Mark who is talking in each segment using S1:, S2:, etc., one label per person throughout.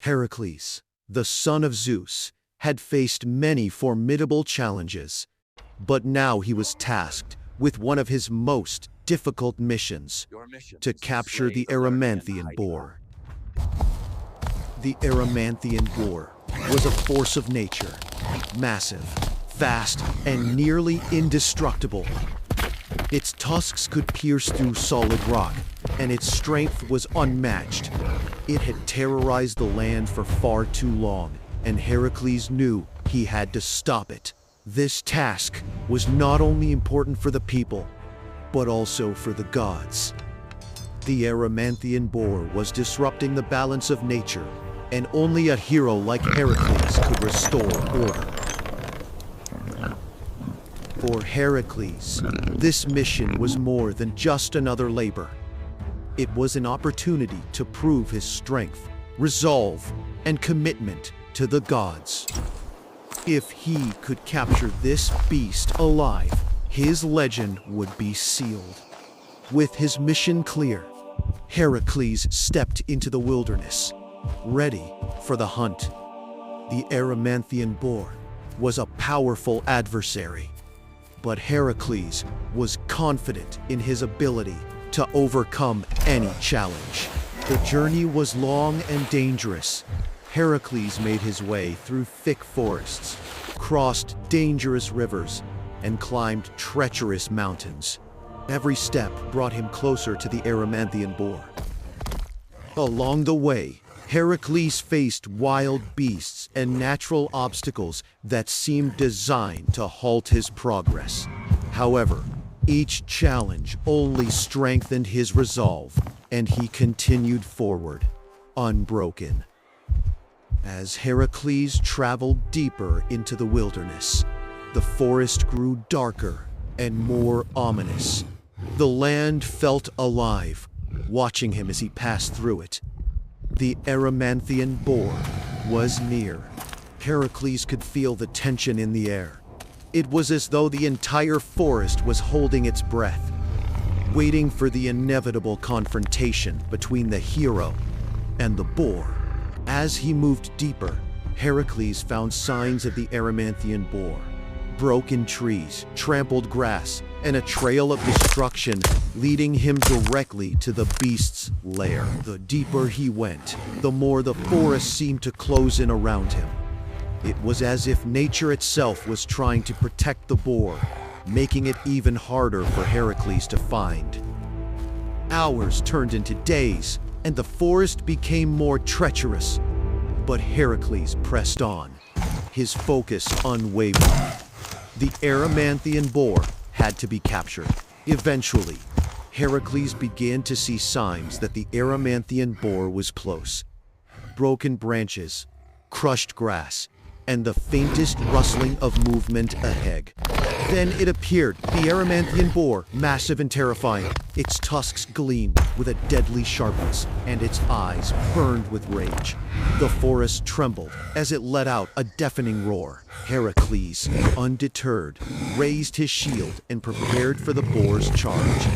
S1: Heracles, the son of Zeus, had faced many formidable challenges, but now he was tasked with one of his most difficult missions: to capture the Erymanthian boar. The Erymanthian boar was a force of nature, massive, fast, and nearly indestructible. Its tusks could pierce through solid rock, and its strength was unmatched. It had terrorized the land for far too long, and Heracles knew he had to stop it. This task was not only important for the people, but also for the gods. The Erymanthian boar was disrupting the balance of nature, and only a hero like Heracles could restore order. For Heracles, this mission was more than just another labor. It was an opportunity to prove his strength, resolve, and commitment to the gods. If he could capture this beast alive, his legend would be sealed. With his mission clear, Heracles stepped into the wilderness, ready for the hunt. The Erymanthian boar was a powerful adversary, but Heracles was confident in his ability to overcome any challenge. The journey was long and dangerous. Heracles made his way through thick forests, crossed dangerous rivers, and climbed treacherous mountains. Every step brought him closer to the Erymanthian boar. Along the way, Heracles faced wild beasts and natural obstacles that seemed designed to halt his progress. However, each challenge only strengthened his resolve, and he continued forward, unbroken. As Heracles traveled deeper into the wilderness, the forest grew darker and more ominous. The land felt alive, watching him as he passed through it. The Erymanthian boar was near. Heracles could feel the tension in the air. It was as though the entire forest was holding its breath, waiting for the inevitable confrontation between the hero and the boar. As he moved deeper, Heracles found signs of the Erymanthian boar: broken trees, trampled grass, and a trail of destruction leading him directly to the beast's lair. The deeper he went, the more the forest seemed to close in around him. It was as if nature itself was trying to protect the boar, making it even harder for Heracles to find. Hours turned into days, and the forest became more treacherous. But Heracles pressed on, his focus unwavering. The Erymanthian boar had to be captured. Eventually, Heracles began to see signs that the Erymanthian boar was close. Broken branches, crushed grass, and the faintest rustling of movement ahead. Then it appeared, the Erymanthian boar, massive and terrifying. Its tusks gleamed with a deadly sharpness, and its eyes burned with rage. The forest trembled as it let out a deafening roar. Heracles, undeterred, raised his shield and prepared for the boar's charge.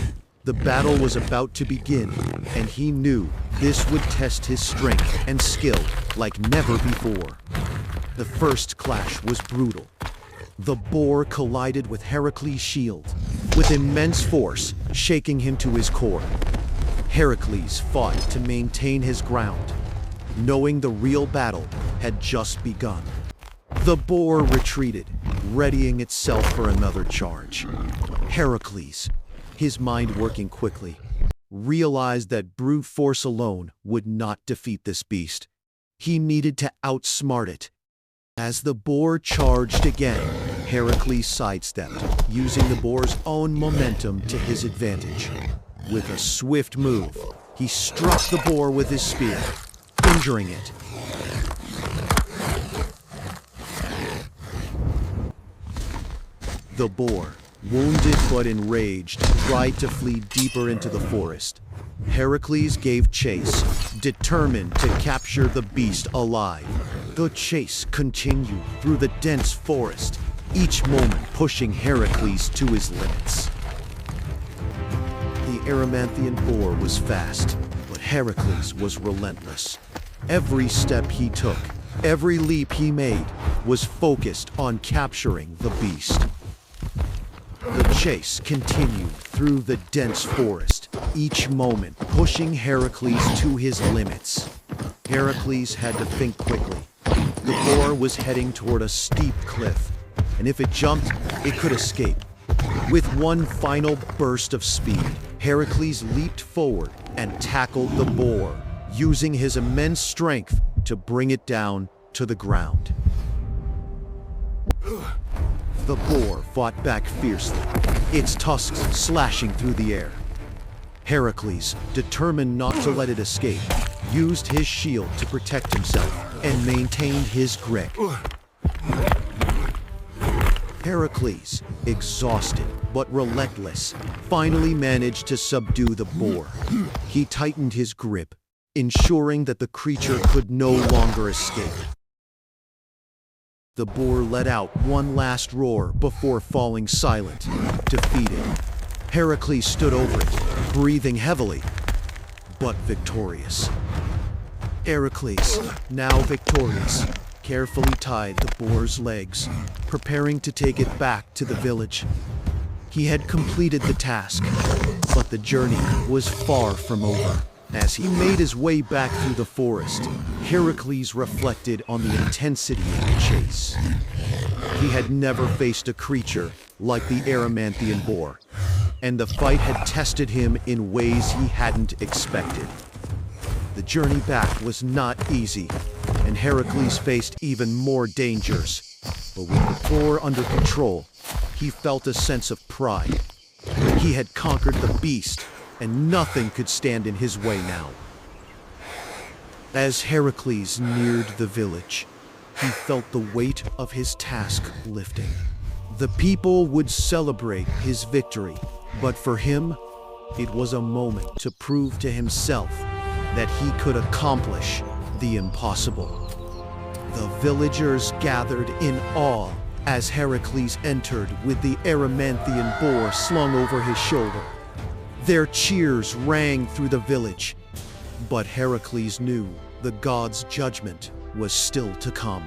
S1: The battle was about to begin, and he knew this would test his strength and skill like never before. The first clash was brutal. The boar collided with Heracles' shield, with immense force shaking him to his core. Heracles fought to maintain his ground, knowing the real battle had just begun. The boar retreated, readying itself for another charge. Heracles, his mind working quickly, realized that brute force alone would not defeat this beast. He needed to outsmart it. As the boar charged again, Heracles sidestepped, using the boar's own momentum to his advantage. With a swift move, he struck the boar with his spear, injuring it. The boar, wounded but enraged, tried to flee deeper into the forest. Heracles gave chase, determined to capture the beast alive. The chase continued through the dense forest, each moment pushing Heracles to his limits. The Erymanthian boar was fast, but Heracles was relentless. Every step he took, every leap he made, was focused on capturing the beast. The chase continued through the dense forest, each moment pushing Heracles to his limits. Heracles had to think quickly. The boar was heading toward a steep cliff, and if it jumped, it could escape. With one final burst of speed, Heracles leaped forward and tackled the boar, using his immense strength to bring it down to the ground. The boar fought back fiercely, its tusks slashing through the air. Heracles, determined not to let it escape, used his shield to protect himself and maintained his grip. Heracles, exhausted but relentless, finally managed to subdue the boar. He tightened his grip, ensuring that the creature could no longer escape. The boar let out one last roar before falling silent, defeated. Heracles stood over it, breathing heavily, but victorious. Heracles, now victorious, carefully tied the boar's legs, preparing to take it back to the village. He had completed the task, but the journey was far from over. As he made his way back through the forest, Heracles reflected on the intensity of the chase. He had never faced a creature like the Erymanthian boar, and the fight had tested him in ways he hadn't expected. The journey back was not easy, and Heracles faced even more dangers. But with the boar under control, he felt a sense of pride. He had conquered the beast, and nothing could stand in his way now. As Heracles neared the village, he felt the weight of his task lifting. The people would celebrate his victory, but for him, it was a moment to prove to himself that he could accomplish the impossible. The villagers gathered in awe as Heracles entered with the Erymanthian boar slung over his shoulder. Their cheers rang through the village, but Heracles knew the god's judgment was still to come.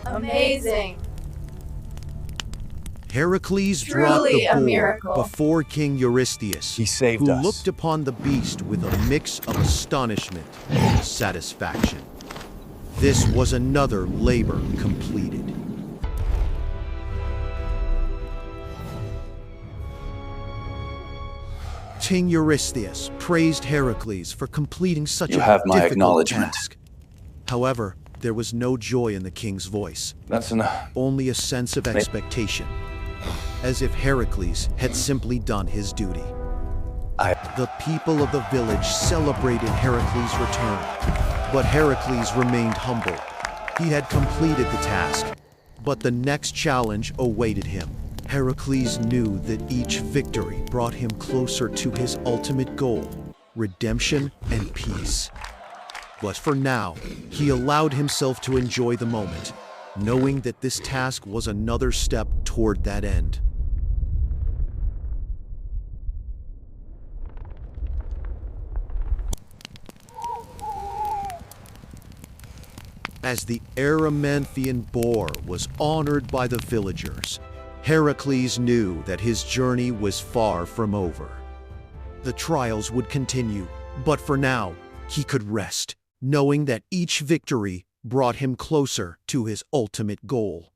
S2: Amazing.
S1: Heracles brought
S2: Truly
S1: the
S2: a
S1: boar
S2: miracle.
S1: before King Eurystheus,
S3: He saved
S1: who
S3: us.
S1: looked upon the beast with a mix of astonishment and satisfaction. This was another labor completed. King Eurystheus praised Heracles for completing such
S3: You
S1: a
S3: have my
S1: difficult
S3: acknowledgement.
S1: task. However, there was no joy in the king's voice,
S3: That's enough.
S1: only a sense of expectation, as if Heracles had simply done his duty. The people of the village celebrated Heracles' return, but Heracles remained humble. He had completed the task, but the next challenge awaited him. Heracles knew that each victory brought him closer to his ultimate goal, redemption and peace. But for now, he allowed himself to enjoy the moment, knowing that this task was another step toward that end. As the Erymanthian boar was honored by the villagers, Heracles knew that his journey was far from over. The trials would continue, but for now, he could rest, knowing that each victory brought him closer to his ultimate goal.